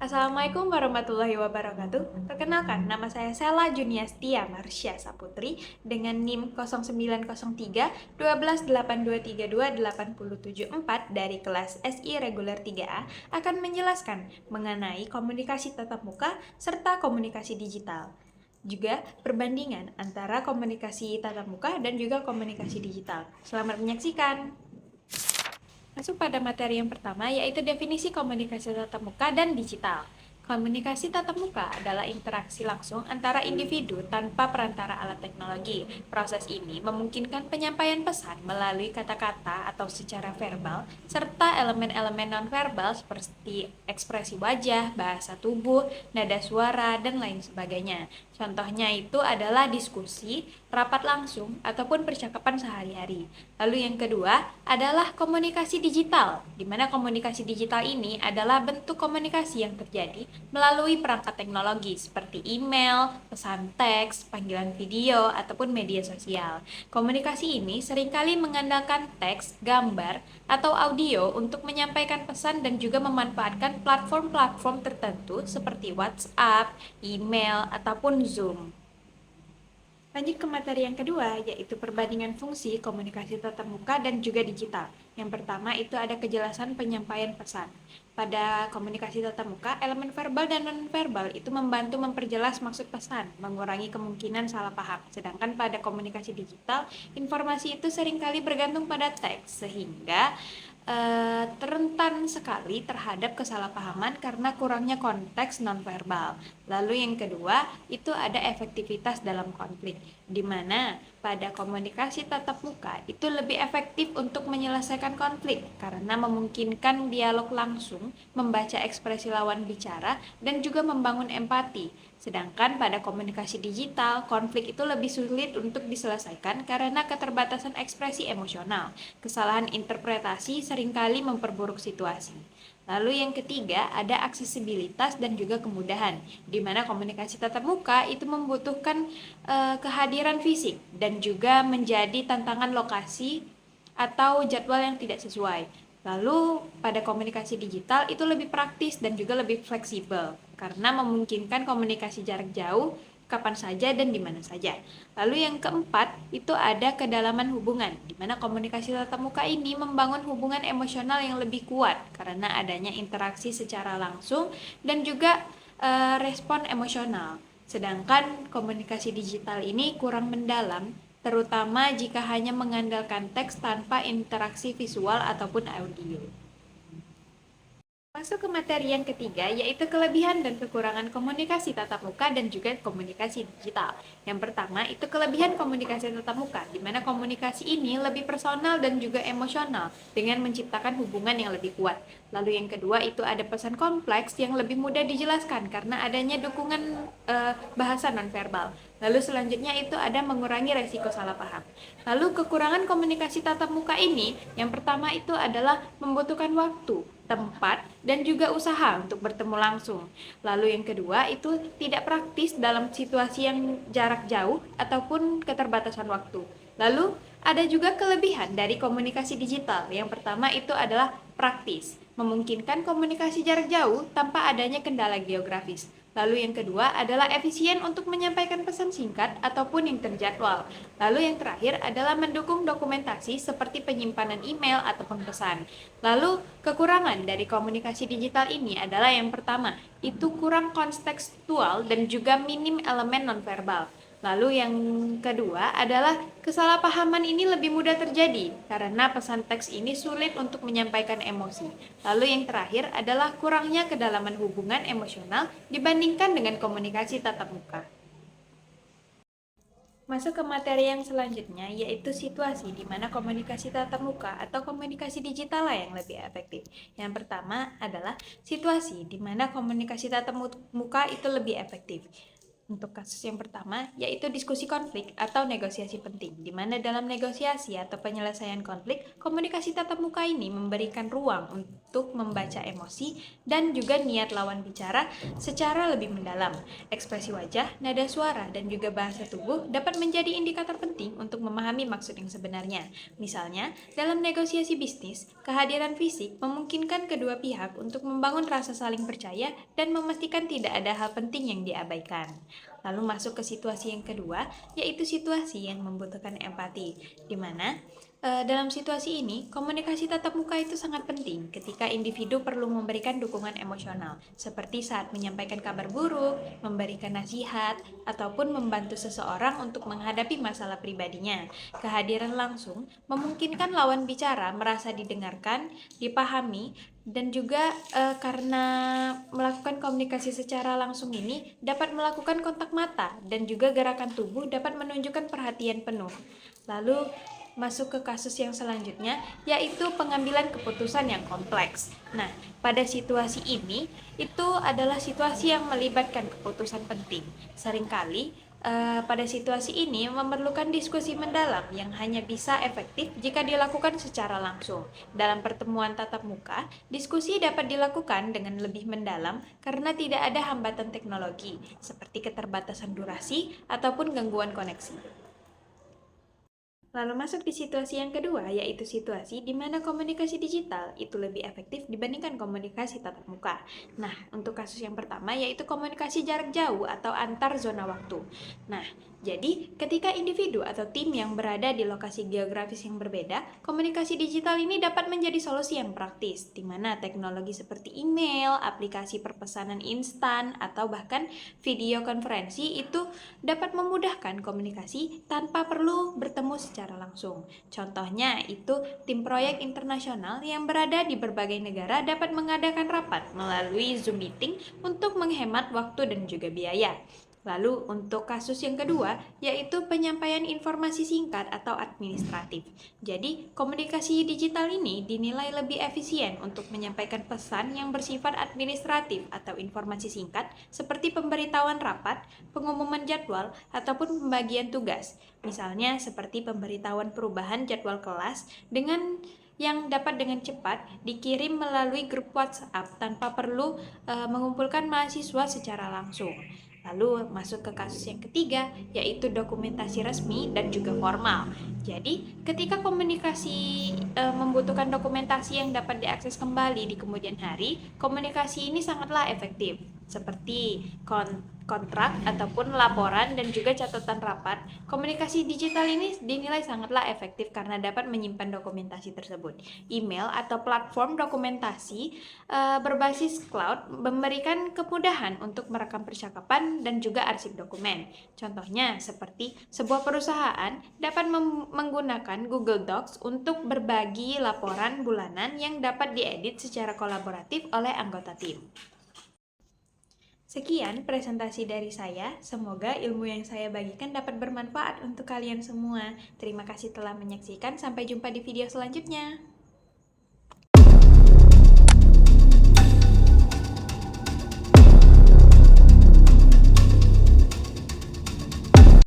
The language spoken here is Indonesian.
Assalamualaikum warahmatullahi wabarakatuh. Perkenalkan, nama saya Sela Juniastia Marsya Saputri dengan NIM 0903 128232874 dari kelas SI Reguler 3A akan menjelaskan mengenai komunikasi tatap muka serta komunikasi digital. Juga perbandingan antara komunikasi tatap muka dan juga komunikasi digital. Selamat menyaksikan. Masuk pada materi yang pertama, yaitu definisi komunikasi tatap muka dan digital. Komunikasi tatap muka adalah interaksi langsung antara individu tanpa perantara alat teknologi. Proses ini memungkinkan penyampaian pesan melalui kata-kata atau secara verbal, serta elemen-elemen nonverbal seperti ekspresi wajah, bahasa tubuh, nada suara, dan lain sebagainya. Contohnya itu adalah diskusi, rapat langsung, ataupun percakapan sehari-hari. Lalu yang kedua adalah komunikasi digital, di mana komunikasi digital ini adalah bentuk komunikasi yang terjadi melalui perangkat teknologi seperti email, pesan teks, panggilan video, ataupun media sosial. Komunikasi ini seringkali mengandalkan teks, gambar, atau audio untuk menyampaikan pesan dan juga memanfaatkan platform-platform tertentu seperti WhatsApp, email, ataupun Zoom. Lanjut ke materi yang kedua, yaitu perbandingan fungsi komunikasi tatap muka dan juga digital. Yang pertama itu ada kejelasan penyampaian pesan. Pada komunikasi tatap muka, elemen verbal dan non-verbal itu membantu memperjelas maksud pesan, mengurangi kemungkinan salah paham. Sedangkan pada komunikasi digital, informasi itu seringkali bergantung pada teks, sehingga rentan sekali terhadap kesalahpahaman karena kurangnya konteks nonverbal. Lalu yang kedua, itu ada efektivitas dalam konflik, di mana pada komunikasi tatap muka itu lebih efektif untuk menyelesaikan konflik karena memungkinkan dialog langsung, membaca ekspresi lawan bicara, dan juga membangun empati. Sedangkan pada komunikasi digital, konflik itu lebih sulit untuk diselesaikan karena keterbatasan ekspresi emosional. Kesalahan interpretasi seringkali memperburuk situasi. Lalu yang ketiga ada aksesibilitas dan juga kemudahan, di mana komunikasi tatap muka itu membutuhkan kehadiran fisik dan juga menjadi tantangan lokasi atau jadwal yang tidak sesuai. Lalu pada komunikasi digital itu lebih praktis dan juga lebih fleksibel karena memungkinkan komunikasi jarak jauh kapan saja dan di mana saja. Lalu yang keempat itu ada kedalaman hubungan, di mana komunikasi tatap muka ini membangun hubungan emosional yang lebih kuat karena adanya interaksi secara langsung dan juga respon emosional. Sedangkan komunikasi digital ini kurang mendalam, terutama jika hanya mengandalkan teks tanpa interaksi visual ataupun audio. Masuk ke materi yang ketiga, yaitu kelebihan dan kekurangan komunikasi tatap muka dan juga komunikasi digital. Yang pertama, itu kelebihan komunikasi tatap muka, di mana komunikasi ini lebih personal dan juga emosional dengan menciptakan hubungan yang lebih kuat. Lalu yang kedua, itu ada pesan kompleks yang lebih mudah dijelaskan karena adanya dukungan bahasa nonverbal. Lalu selanjutnya itu ada mengurangi resiko salah paham. Lalu kekurangan komunikasi tatap muka ini, yang pertama itu adalah membutuhkan waktu, tempat, dan juga usaha untuk bertemu langsung. Lalu yang kedua itu tidak praktis dalam situasi yang jarak jauh ataupun keterbatasan waktu. Lalu ada juga kelebihan dari komunikasi digital. Yang pertama itu adalah praktis, memungkinkan komunikasi jarak jauh tanpa adanya kendala geografis. Lalu yang kedua adalah efisien untuk menyampaikan pesan singkat ataupun yang terjadwal. Lalu yang terakhir adalah mendukung dokumentasi seperti penyimpanan email ataupun pesan. Lalu kekurangan dari komunikasi digital ini adalah yang pertama, itu kurang kontekstual dan juga minim elemen nonverbal. Lalu yang kedua adalah kesalahpahaman ini lebih mudah terjadi karena pesan teks ini sulit untuk menyampaikan emosi. Lalu yang terakhir adalah kurangnya kedalaman hubungan emosional dibandingkan dengan komunikasi tatap muka. Masuk ke materi yang selanjutnya, yaitu situasi di mana komunikasi tatap muka atau komunikasi digital lah yang lebih efektif. Yang pertama adalah situasi di mana komunikasi tatap muka itu lebih efektif. Untuk kasus yang pertama, yaitu diskusi konflik atau negosiasi penting, di mana dalam negosiasi atau penyelesaian konflik, komunikasi tatap muka ini memberikan ruang untuk membaca emosi dan juga niat lawan bicara secara lebih mendalam. Ekspresi wajah, nada suara, dan juga bahasa tubuh dapat menjadi indikator penting untuk memahami maksud yang sebenarnya. Misalnya, dalam negosiasi bisnis, kehadiran fisik memungkinkan kedua pihak untuk membangun rasa saling percaya dan memastikan tidak ada hal penting yang diabaikan. Lalu masuk ke situasi yang kedua, yaitu situasi yang membutuhkan empati, di mana dalam situasi ini, komunikasi tatap muka itu sangat penting ketika individu perlu memberikan dukungan emosional, seperti saat menyampaikan kabar buruk, memberikan nasihat, ataupun membantu seseorang untuk menghadapi masalah pribadinya. Kehadiran langsung memungkinkan lawan bicara merasa didengarkan, dipahami, dan juga karena melakukan komunikasi secara langsung ini dapat melakukan kontak mata dan juga gerakan tubuh dapat menunjukkan perhatian penuh. Lalu masuk ke kasus yang selanjutnya, yaitu pengambilan keputusan yang kompleks. Nah, pada situasi ini, itu adalah situasi yang melibatkan keputusan penting. Seringkali, pada situasi ini memerlukan diskusi mendalam yang hanya bisa efektif jika dilakukan secara langsung. Dalam pertemuan tatap muka, diskusi dapat dilakukan dengan lebih mendalam karena tidak ada hambatan teknologi, seperti keterbatasan durasi ataupun gangguan koneksi. Lalu masuk di situasi yang kedua, yaitu situasi di mana komunikasi digital itu lebih efektif dibandingkan komunikasi tatap muka. Nah, untuk kasus yang pertama yaitu komunikasi jarak jauh atau antar zona waktu. Nah, jadi ketika individu atau tim yang berada di lokasi geografis yang berbeda, komunikasi digital ini dapat menjadi solusi yang praktis, di mana teknologi seperti email, aplikasi perpesanan instan, atau bahkan video konferensi itu dapat memudahkan komunikasi tanpa perlu bertemu secara langsung. Contohnya itu tim proyek internasional yang berada di berbagai negara dapat mengadakan rapat melalui Zoom meeting untuk menghemat waktu dan juga biaya. Lalu untuk kasus yang kedua, yaitu penyampaian informasi singkat atau administratif. Jadi, komunikasi digital ini dinilai lebih efisien untuk menyampaikan pesan yang bersifat administratif atau informasi singkat, seperti pemberitahuan rapat, pengumuman jadwal, ataupun pembagian tugas. Misalnya seperti pemberitahuan perubahan jadwal kelas yang dapat dengan cepat dikirim melalui grup WhatsApp tanpa perlu mengumpulkan mahasiswa secara langsung. Lalu masuk ke kasus yang ketiga, yaitu dokumentasi resmi dan juga formal. Jadi, ketika komunikasi membutuhkan dokumentasi yang dapat diakses kembali di kemudian hari, komunikasi ini sangatlah efektif, seperti kontrak ataupun laporan dan juga catatan rapat. Komunikasi digital ini dinilai sangatlah efektif karena dapat menyimpan dokumentasi tersebut. Email atau platform dokumentasi berbasis cloud memberikan kemudahan untuk merekam percakapan dan juga arsip dokumen. Contohnya seperti sebuah perusahaan dapat menggunakan Google Docs untuk berbagi laporan bulanan yang dapat diedit secara kolaboratif oleh anggota tim. Sekian presentasi dari saya, semoga ilmu yang saya bagikan dapat bermanfaat untuk kalian semua. Terima kasih telah menyaksikan, sampai jumpa di video selanjutnya.